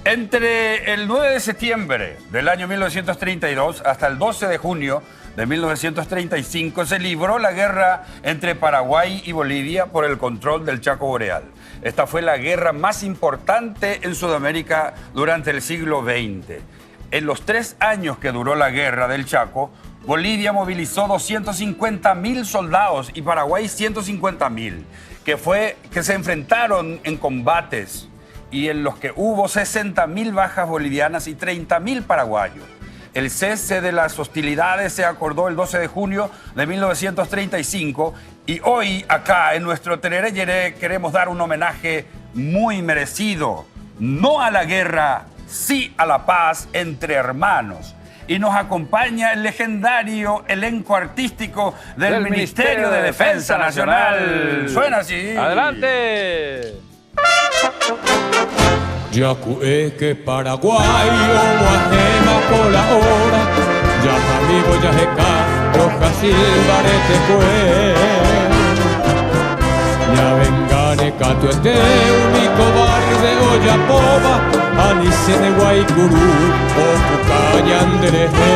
Entre el 9 de septiembre del año 1932 hasta el 12 de junio de 1935 se libró la guerra entre Paraguay y Bolivia por el control del Chaco Boreal. Esta fue la guerra más importante en Sudamérica durante el siglo XX. En los 3 años que duró la guerra del Chaco, Bolivia movilizó 250.000 soldados y Paraguay 150.000, que se enfrentaron en combates y en los que hubo 60.000 bajas bolivianas y 30.000 paraguayos. El cese de las hostilidades se acordó el 12 de junio de 1935 y hoy acá en nuestro Tereré Yeré queremos dar un homenaje muy merecido, no a la guerra, sí a la paz entre hermanos. Y nos acompaña el legendario elenco artístico del Ministerio de Defensa Nacional. Suena así. ¡Adelante! Yacu es que Paraguay guajema por la hora, ya amigo ya jeca, roja silbarete fue. Ya vengane catuete, único barrio de Oyapoba, anicene guaycurú, o pucañan de leje.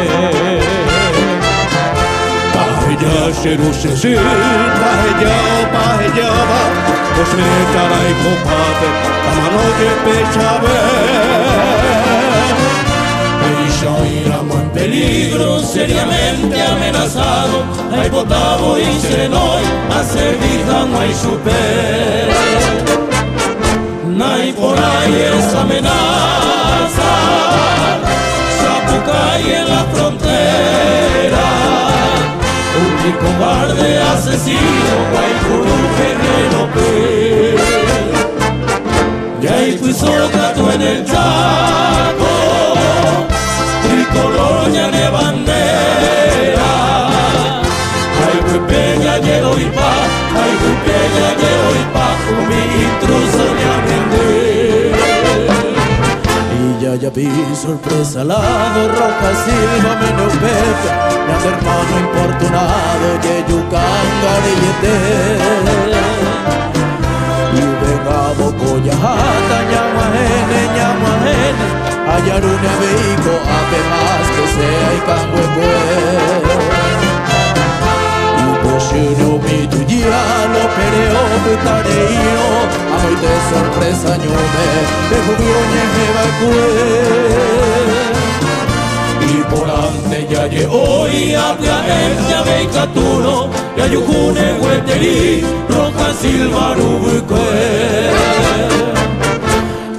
Paella, xerusesi, paella, paella, cosmeta y copate, la mano que pechabe. Ella iramos en peligro, seriamente amenazado, hay potabo y serenoy, a servida no hay super. No hay por ahí esa amenaza, Zapucay en la frontera. Un cobarde asesino, guaycurú guerrero pe. Ya hay gato en el Chaco, tricolor ya de bandera. Ay, peña llego y pa, ay, peña llego y pa, mi intruso ya vendré. Ya vi sorpresa al lado, roja silva menos pepe, mi hermano importunado, yeyucanga de yete. Y vengamos coyajata, ñamajene, hallarune veico, ave más que sea y canguecue. Y cochino mi tuya, lo pereo, putareiro, ay de sorpresa ñume, de jubioñe evacue. Y por ante ya llegó y habla el ya ve catuno, ya yujune hueteri, roja silva rubuque.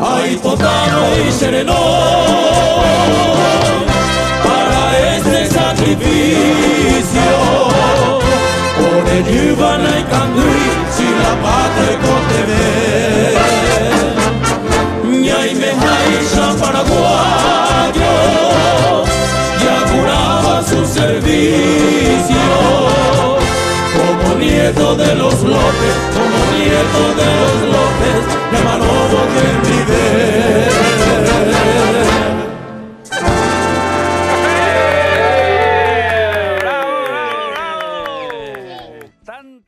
Ay potano y sereno, para este sacrificio. Por el Ivana y Candui, si la patria conteve. Y ahí me jaisa paraguayo, ya curaba su servicio. Como nieto de los López, como nieto de los López,